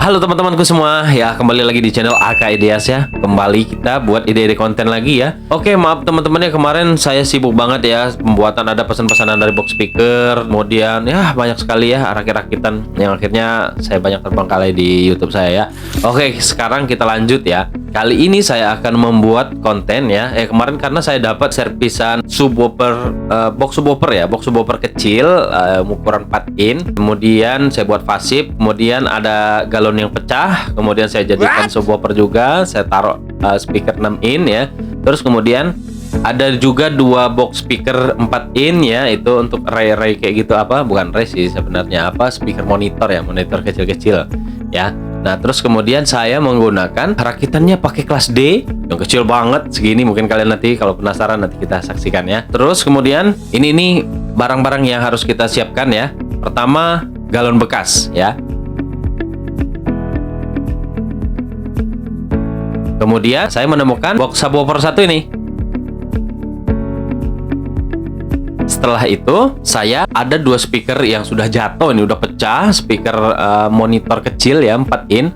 Halo teman-temanku semua, ya kembali lagi di channel AK Ideas ya. Kembali kita buat ide-ide konten lagi ya. Oke, maaf teman-teman ya, kemarin saya sibuk banget ya pembuatan ada pesan-pesanan dari box speaker, kemudian ya banyak sekali ya rakit-rakitan yang akhirnya saya banyak terbengkalai di YouTube saya ya. Oke, sekarang kita lanjut ya. Kali ini saya akan membuat konten ya. Kemarin karena saya dapat servisan subwoofer, box subwoofer kecil, ukuran 4 in. Kemudian saya buat pasif, kemudian ada galon yang pecah, kemudian saya jadikan subwoofer juga, saya taruh speaker 6 in ya. Terus kemudian ada juga dua box speaker 4 in ya, itu untuk array kayak gitu, bukan array sih sebenarnya, speaker monitor ya, monitor kecil-kecil ya. Nah, terus kemudian saya menggunakan rakitannya pakai kelas D yang kecil banget segini, mungkin kalian nanti kalau penasaran nanti kita saksikan ya. Terus kemudian ini barang-barang yang harus kita siapkan ya. Pertama, galon bekas ya. Kemudian saya menemukan box subwoofer satu ini. Setelah itu saya ada dua speaker yang sudah jatuh, ini udah pecah, speaker monitor kecil ya 4 in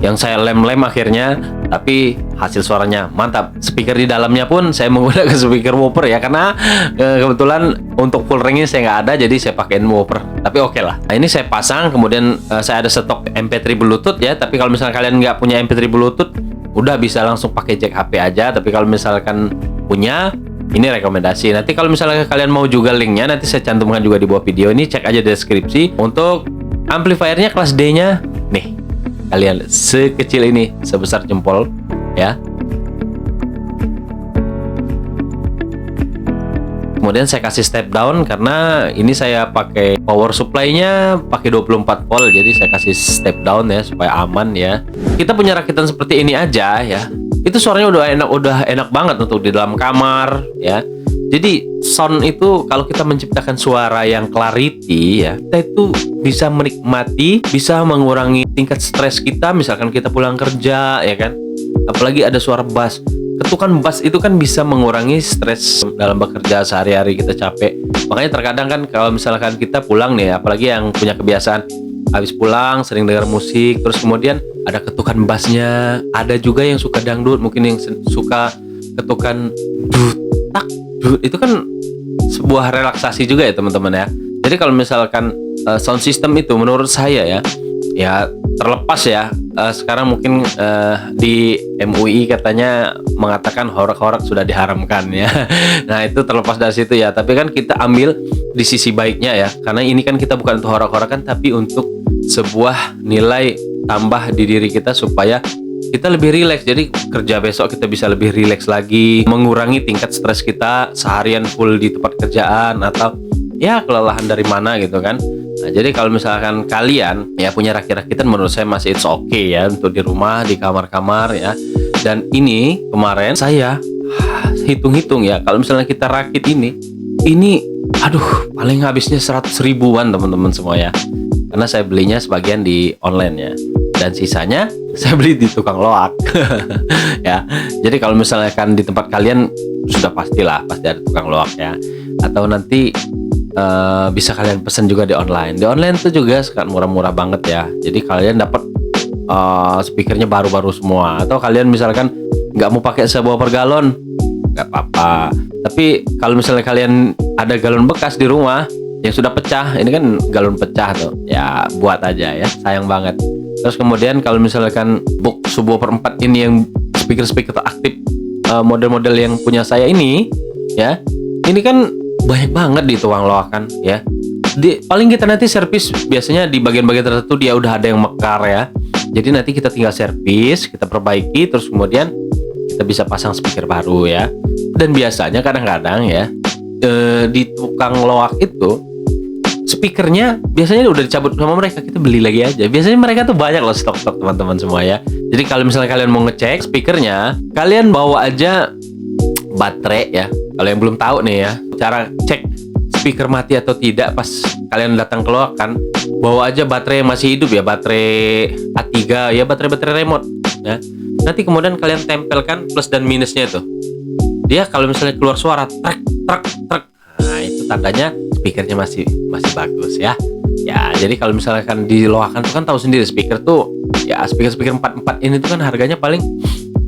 yang saya lem-lem akhirnya, tapi hasil suaranya mantap. Speaker di dalamnya pun saya menggunakan speaker woofer ya, karena kebetulan untuk full ringnya saya nggak ada, jadi saya pakein woofer, tapi oke lah. Nah, ini saya pasang, kemudian saya ada stok MP3 Bluetooth ya, tapi kalau misalnya kalian nggak punya MP3 Bluetooth udah bisa langsung pakai jack HP aja, tapi kalau misalkan punya, ini rekomendasi. Nanti kalau misalnya kalian mau juga linknya, nanti saya cantumkan juga di bawah video ini, cek aja deskripsi. Untuk amplifiernya kelas D nya nih, kalian sekecil ini, sebesar jempol ya. Kemudian saya kasih step down karena ini saya pakai power supply-nya pakai 24 volt, jadi saya kasih step down ya supaya aman ya. Kita punya rakitan seperti ini aja ya, itu suaranya udah enak banget untuk di dalam kamar ya. Jadi sound itu kalau kita menciptakan suara yang clarity ya, kita itu bisa menikmati, bisa mengurangi tingkat stres kita misalkan kita pulang kerja ya kan. Apalagi ada suara bass. Ketukan bass itu kan bisa mengurangi stres dalam bekerja sehari-hari, kita capek. Makanya terkadang kan kalau misalkan kita pulang nih, apalagi yang punya kebiasaan habis pulang sering dengar musik, terus kemudian ada ketukan bassnya. Ada juga yang suka dangdut, mungkin yang suka ketukan dut tak dut, itu kan sebuah relaksasi juga ya teman-teman ya. Jadi kalau misalkan sound system itu menurut saya ya terlepas ya, sekarang mungkin di MUI katanya mengatakan horak-horak sudah diharamkan ya. Nah, itu terlepas dari situ ya, tapi kan kita ambil di sisi baiknya ya, karena ini kan kita bukan untuk horak-horakan, tapi untuk sebuah nilai tambah di diri kita supaya kita lebih rileks. Jadi kerja besok kita bisa lebih rileks lagi, mengurangi tingkat stres kita seharian full di tempat kerjaan atau ya kelelahan dari mana gitu kan. Nah, jadi kalau misalkan kalian ya punya rakit-rakitan, menurut saya masih it's okay ya untuk di rumah, di kamar-kamar ya. Dan ini kemarin saya hitung-hitung ya, kalau misalnya kita rakit ini aduh paling habisnya 100 ribuan teman-teman semua ya. Karena saya belinya sebagian di online ya, dan sisanya saya beli di tukang loak ya. Jadi kalau misalkan di tempat kalian sudah pasti ada tukang loak ya, atau nanti bisa kalian pesan juga di online. Di online tuh juga sekarang murah-murah banget ya. Jadi kalian dapat speakernya baru-baru semua. Atau kalian misalkan nggak mau pakai subwoofer galon, nggak apa-apa. Tapi kalau misalnya kalian ada galon bekas di rumah yang sudah pecah, ini kan galon pecah tuh, ya buat aja ya, sayang banget. Terus kemudian kalau misalkan box subwoofer 4 ini yang speaker aktif, model-model yang punya saya ini ya, ini kan banyak banget di tukang loakan ya. Paling kita nanti servis biasanya di bagian-bagian tertentu dia udah ada yang mekar ya. Jadi nanti kita tinggal servis, kita perbaiki, terus kemudian kita bisa pasang speaker baru ya. Dan biasanya kadang-kadang ya di tukang loak itu speakernya biasanya udah dicabut sama mereka, kita beli lagi aja. Biasanya mereka tuh banyak loh stok-stok teman-teman semua ya. Jadi kalau misalnya kalian mau ngecek speakernya, kalian bawa aja baterai ya. Kalau yang belum tahu nih ya, cara cek speaker mati atau tidak pas kalian datang ke loakan, bawa aja baterai yang masih hidup ya, baterai A3 ya, baterai remote ya. Nanti kemudian kalian tempelkan plus dan minusnya itu. Dia kalau misalnya keluar suara trek, nah itu tandanya speakernya masih bagus ya. Ya, jadi kalau misalkan di loakan tuh kan tahu sendiri speaker tuh Ya speaker 44 ini tuh kan harganya paling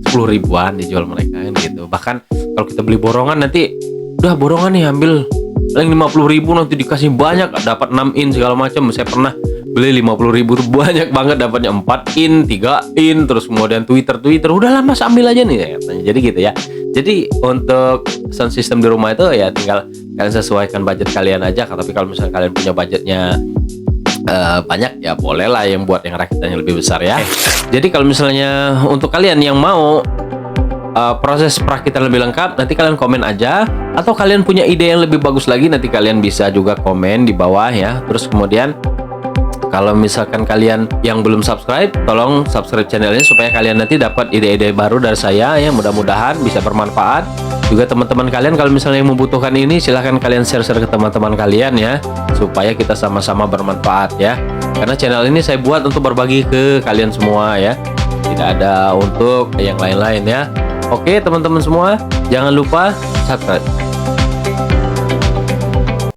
10 ribuan dijual mereka kan gitu. Bahkan kalau kita beli borongan nanti udah borongan nih ambil paling 50 ribu, nanti dikasih banyak, dapat 6 in segala macam. Saya pernah beli 50 ribu banyak banget, dapatnya 4 in, 3 in, terus kemudian Twitter udahlah mas ambil aja nih katanya. Jadi gitu ya. Jadi untuk sound system di rumah itu ya tinggal kalian sesuaikan budget kalian aja. Tapi kalau misalnya kalian punya budgetnya banyak ya boleh lah yang buat yang rakitannya lebih besar ya. Jadi kalau misalnya untuk kalian yang mau proses perakitan lebih lengkap, nanti kalian komen aja, atau kalian punya ide yang lebih bagus lagi, nanti kalian bisa juga komen di bawah ya. Terus kemudian kalau misalkan kalian yang belum subscribe, tolong subscribe channelnya supaya kalian nanti dapat ide-ide baru dari saya ya. Mudah-mudahan bisa bermanfaat. Juga teman-teman kalian kalau misalnya yang membutuhkan ini, silahkan kalian share-share ke teman-teman kalian ya, supaya kita sama-sama bermanfaat ya. Karena channel ini saya buat untuk berbagi ke kalian semua ya, tidak ada untuk yang lain-lain ya. Oke teman-teman semua, jangan lupa subscribe.